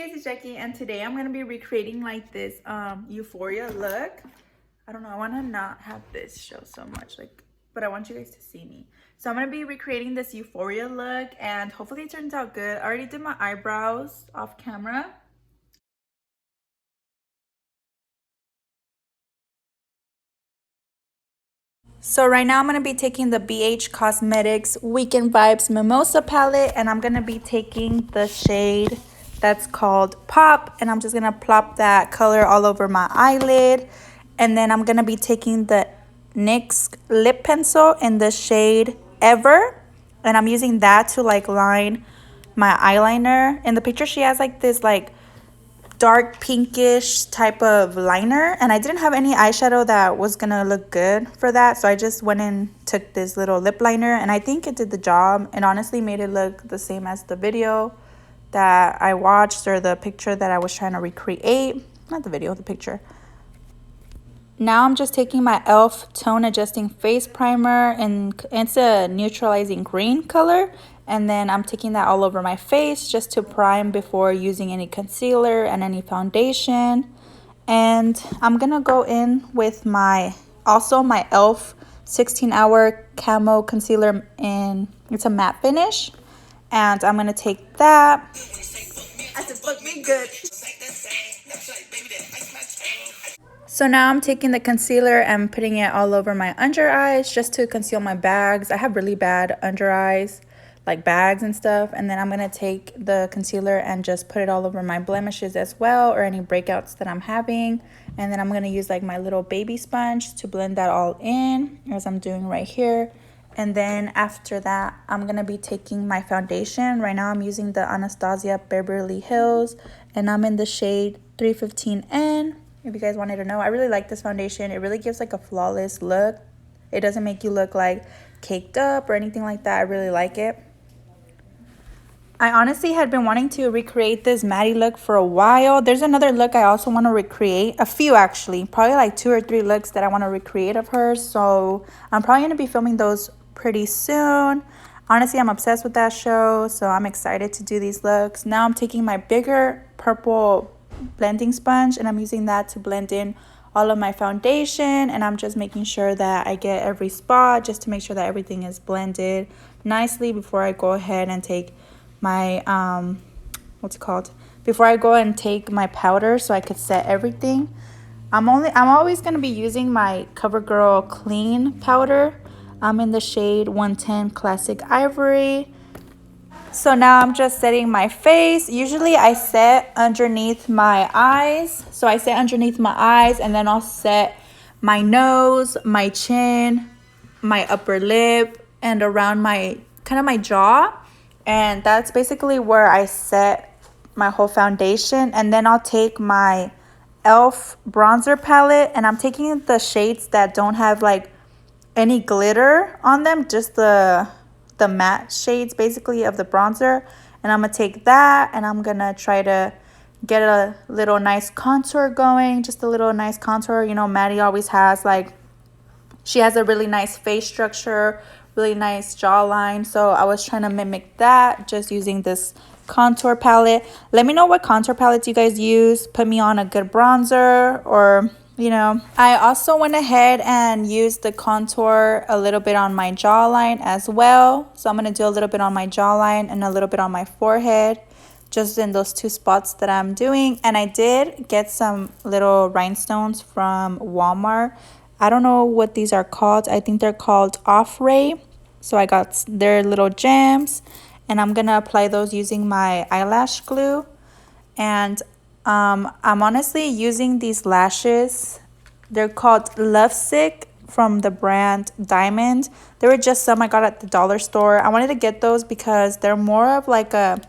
guys, it's Jackie, and today I'm gonna be recreating like this Euphoria look. I don't know, I want to not have this show so much, like, but I want you guys to see me. So I'm gonna be recreating this Euphoria look, and hopefully it turns out good. I already did my eyebrows off camera. So right now I'm going to be taking the BH Cosmetics Weekend Vibes Mimosa palette, and I'm going to be taking the shade that's called Pop, and I'm just going to plop that color all over my eyelid. And then I'm going to be taking the NYX lip pencil in the shade Ever, and I'm using that to like line my eyeliner. In the picture she has like this like dark pinkish type of liner, and I didn't have any eyeshadow that was gonna look good for that, so I just went and took this little lip liner, and I think it did the job. It honestly made it look the same as the video that I watched, or the picture that I was trying to recreate. Not the video, the picture. Now I'm just taking my e.l.f. tone adjusting face primer, and it's a neutralizing green color, and then I'm taking that all over my face just to prime before using any concealer and any foundation. And I'm gonna go in with my e.l.f. 16-hour camo concealer, in it's a matte finish, and I'm gonna take that. I said fuck me good. So now I'm taking the concealer and putting it all over my under eyes just to conceal my bags. I have really bad under eyes, like bags and stuff. And then I'm going to take the concealer and just put it all over my blemishes as well, or any breakouts that I'm having. And then I'm going to use like my little baby sponge to blend that all in, as I'm doing right here. And then after that, I'm going to be taking my foundation. Right now I'm using the Anastasia Beverly Hills, and I'm in the shade 315N. If you guys wanted to know, I really like this foundation. It really gives like a flawless look. It doesn't make you look like caked up or anything like that. I really like it. I honestly had been wanting to recreate this Maddie look for a while. There's another look I also want to recreate. A few actually. Probably like 2 or 3 looks that I want to recreate of her. So I'm probably going to be filming those pretty soon. Honestly, I'm obsessed with that show. So I'm excited to do these looks. Now I'm taking my bigger purple blending sponge, and I'm using that to blend in all of my foundation, and I'm just making sure that I get every spot just to make sure that everything is blended nicely before I go ahead and take my before I go and take my powder, so I could set everything. I'm always going to be using my Covergirl CLEAN powder. I'm in the shade 110 Classic Ivory. So now I'm just setting my face. Usually I set underneath my eyes. So I set underneath my eyes, and then I'll set my nose, my chin, my upper lip, and around my kind of my jaw. And that's basically where I set my whole foundation. And then I'll take my e.l.f. bronzer palette, and I'm taking the shades that don't have like any glitter on them, just the matte shades basically of the bronzer. And I'm gonna take that, and I'm gonna try to get a little nice contour going, just a little nice contour. You know, Maddie always has like, she has a really nice face structure, really nice jawline, so I was trying to mimic that just using this contour palette. Let me know what contour palettes you guys use. Put me on a good bronzer, or you know. I also went ahead and used the contour a little bit on my jawline as well. So I'm going to do a little bit on my jawline and a little bit on my forehead, just in those 2 spots that I'm doing. And I did get some little rhinestones from Walmart. I don't know what these are called. I think they're called Offray. So I got their little gems, and I'm going to apply those using my eyelash glue. And I'm honestly using these lashes. They're called Lovesick from the brand Diamond. There were just some I got at the dollar store. I wanted to get those because they're more of like a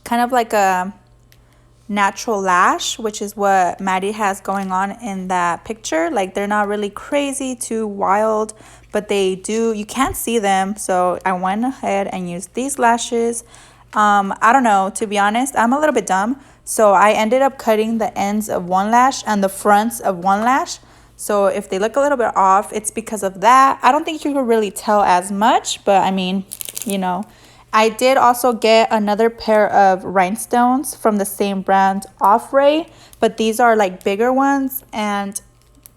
kind of like a natural lash, which is what Maddie has going on in that picture. Like, they're not really crazy too wild, but they do, you can't see them. So I went ahead and used these lashes. I don't know, to be honest, I'm a little bit dumb. So I ended up cutting the ends of one lash and the fronts of one lash. So if they look a little bit off, it's because of that. I don't think you can really tell as much, but I mean, you know. I did also get another pair of rhinestones from the same brand, Offray, but these are like bigger ones, and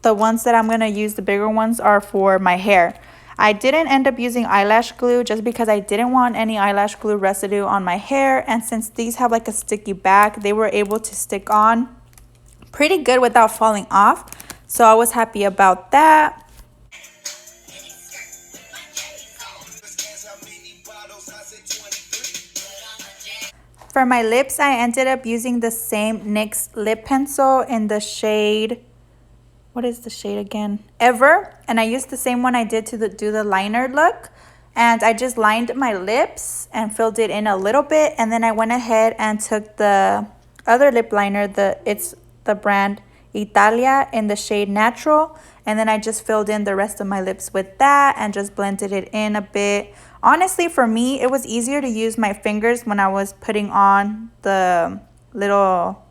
the ones that I'm going to use, the bigger ones, are for my hair. I didn't end up using eyelash glue just because I didn't want any eyelash glue residue on my hair, and since these have like a sticky back, they were able to stick on pretty good without falling off, so I was happy about that. For my lips, I ended up using the same NYX lip pencil in the shade, what is the shade again? Ever. And I used the same one I did to do the liner look. And I just lined my lips and filled it in a little bit. And then I went ahead and took the other lip liner, it's the brand Italia in the shade Natural. And then I just filled in the rest of my lips with that and just blended it in a bit. Honestly, for me, it was easier to use my fingers when I was putting on the little,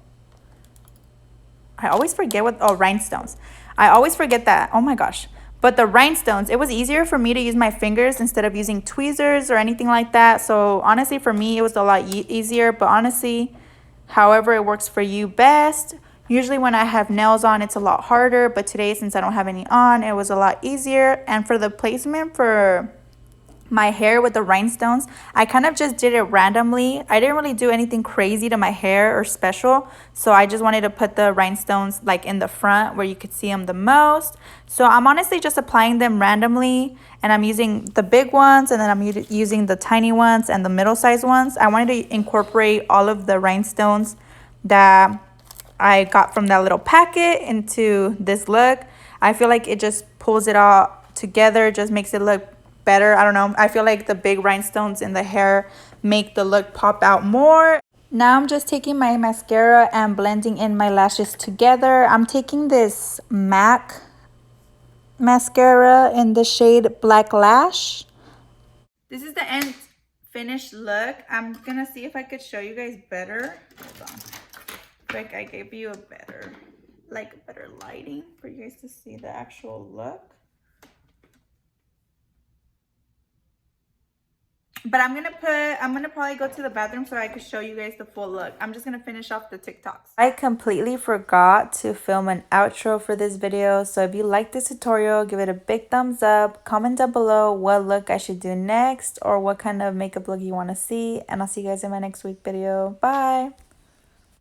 I always forget what, oh, rhinestones. I always forget that. Oh my gosh. But the rhinestones, it was easier for me to use my fingers instead of using tweezers or anything like that. So honestly, for me, it was a lot easier. But honestly, however it works for you best. Usually when I have nails on, it's a lot harder. But today, since I don't have any on, it was a lot easier. And for the placement for my hair with the rhinestones, I kind of just did it randomly. I didn't really do anything crazy to my hair or special, so I just wanted to put the rhinestones like in the front where you could see them the most. So I'm honestly just applying them randomly, and I'm using the big ones, and then I'm using the tiny ones and the middle-sized ones. I wanted to incorporate all of the rhinestones that I got from that little packet into this look. I feel like it just pulls it all together, just makes it look better. I don't know. I feel like the big rhinestones in the hair make the look pop out more. Now I'm just taking my mascara and blending in my lashes together. I'm taking this MAC mascara in the shade Black Lash. This is the end finished look. I'm gonna see if I could show you guys better. Hold on. Like I gave you a better lighting for you guys to see the actual look. But I'm gonna probably go to the bathroom so I could show you guys the full look. I'm just gonna finish off the TikToks. I completely forgot to film an outro for this video. So if you like this tutorial, give it a big thumbs up. Comment down below what look I should do next or what kind of makeup look you want to see. And I'll see you guys in my next week video. Bye!